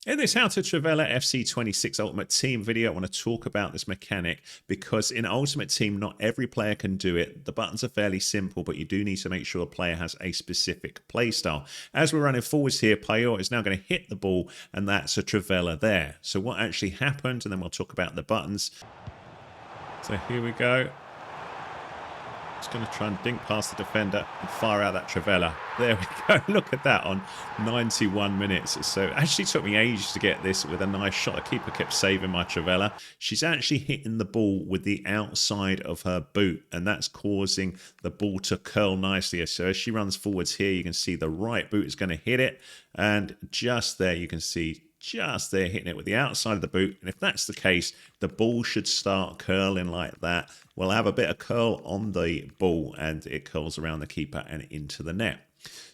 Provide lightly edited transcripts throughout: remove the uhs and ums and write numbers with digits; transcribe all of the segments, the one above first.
In this How to Trivela FC26 Ultimate Team video, I want to talk about this mechanic because in Ultimate Team, not every player can do it. The buttons are fairly simple, but you do need to make sure a player has a specific playstyle. As we're running forwards here, Payor is now going to hit the ball, and that's a Trivela there. So what actually happened, and then we'll talk about the buttons. So here we go. Just going to try and dink past the defender and fire out that Trivela. There we go. Look at that on 91 minutes. So it actually took me ages to get this with a nice shot. The keeper kept saving my Trivela. She's actually hitting the ball with the outside of her boot, and that's causing the ball to curl nicely. So as she runs forwards here, you can see the right boot is going to hit it. And just there, you can see just there hitting it with the outside of the boot. And if that's the case, the ball should start curling like that. We'll have a bit of curl on the ball and it curls around the keeper and into the net.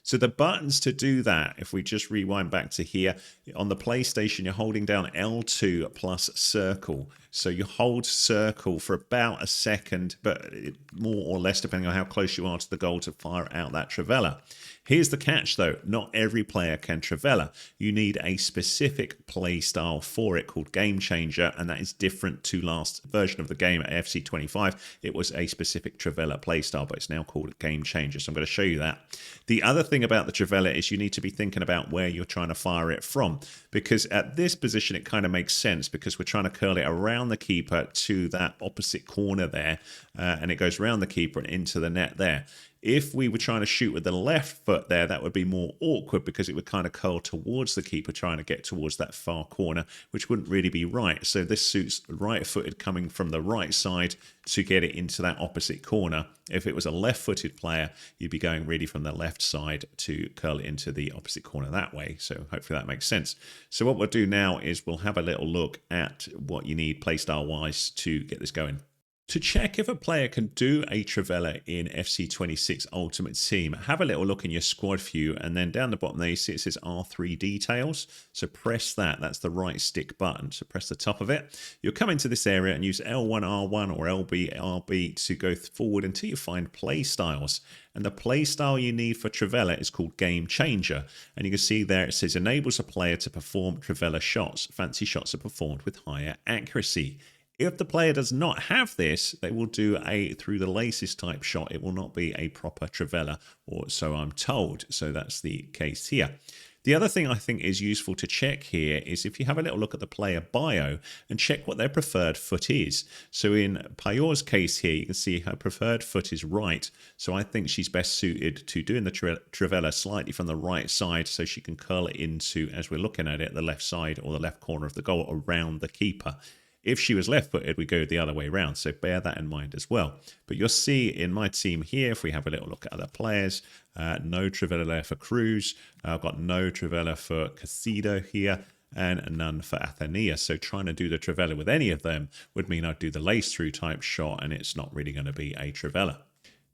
So the buttons to do that, if we just rewind back to here, on the PlayStation, you're holding down L2 plus circle. So you hold circle for about a second, but more or less depending on how close you are to the goal to fire out that Trivela. Here's the catch though, not every player can Trivela. You need a specific play style for it called Gamechanger, and that is different to last version of the game at FC25. It was a specific Trivela play style, but it's now called Gamechanger, so I'm going to show you that. The other thing about the Trivela is you need to be thinking about where you're trying to fire it from, because at this position it kind of makes sense because we're trying to curl it around the keeper to that opposite corner there, and it goes around the keeper and into the net there. If we were trying to shoot with the left foot there, that would be more awkward because it would kind of curl towards the keeper, trying to get towards that far corner, which wouldn't really be right. So this suits right-footed coming from the right side to get it into that opposite corner. If it was a left-footed player, you'd be going really from the left side to curl it into the opposite corner that way. So hopefully that makes sense. So what we'll do now is we'll have a little look at what you need playstyle-wise to get this going. To check if a player can do a Trivela in FC26 Ultimate Team, have a little look in your squad view, and then down the bottom there you see it says R3 details. So press that, that's the right stick button. So press the top of it. You'll come into this area and use L1R1 or LB to go forward until you find play styles. And the play style you need for Trivela is called Gamechanger. And you can see there it says enables a player to perform Trivela shots. Fancy shots are performed with higher accuracy. If the player does not have this, they will do a through the laces type shot. It will not be a proper Trivela, or so I'm told. So that's the case here. The other thing I think is useful to check here is if you have a little look at the player bio and check what their preferred foot is. So in Payor's case here, you can see her preferred foot is right. So I think she's best suited to doing the Trivela slightly from the right side so she can curl it into, as we're looking at it, the left side or the left corner of the goal around the keeper. If she was left-footed, we go the other way around, so bear that in mind as well. But you'll see in my team here, if we have a little look at other players, no Trivela there for Cruz. I've got no Trivela for Casido here, and none for Athenia. So trying to do the Trivela with any of them would mean I'd do the lace-through type shot, and it's not really going to be a Trivela.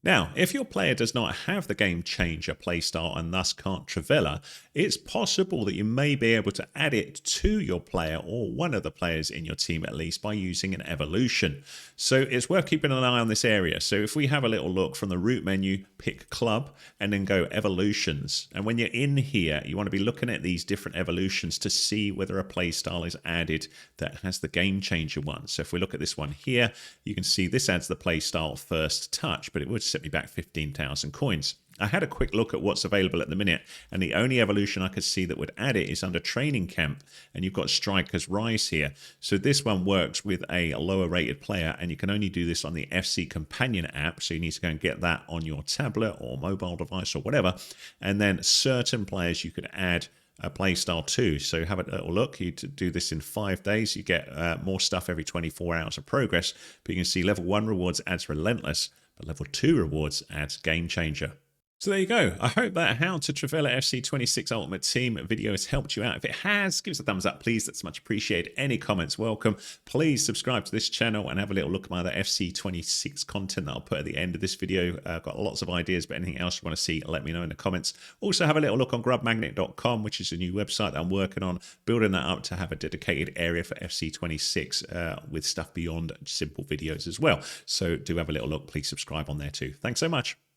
Now, if your player does not have the Gamechanger playstyle and thus can't Trivela, it's possible that you may be able to add it to your player or one of the players in your team at least by using an evolution. So it's worth keeping an eye on this area. So if we have a little look from the root menu, pick club and then go evolutions. And when you're in here, you want to be looking at these different evolutions to see whether a playstyle is added that has the Gamechanger one. So if we look at this one here, you can see this adds the playstyle first touch, but it would set me back 15,000 coins. I had a quick look at what's available at the minute, and the only evolution I could see that would add it is under training camp, and you've got Striker's Rise here. So this one works with a lower rated player, and you can only do this on the FC Companion app, so you need to go and get that on your tablet or mobile device or whatever. And then certain players you could add a playstyle too. So have a little look. You do this in 5 days. You get more stuff every 24 hours of progress. But you can see level 1 rewards adds Relentless, but level 2 rewards adds Gamechanger. So there you go. I hope that How to Trivela FC26 Ultimate Team video has helped you out. If it has, give us a thumbs up, please. That's much appreciated. Any comments, welcome. Please subscribe to this channel and have a little look at my other FC26 content that I'll put at the end of this video. I've got lots of ideas, but anything else you want to see, let me know in the comments. Also, have a little look on grubmagnet.com, which is a new website that I'm working on, building that up to have a dedicated area for FC26 with stuff beyond simple videos as well. So do have a little look. Please subscribe on there too. Thanks so much.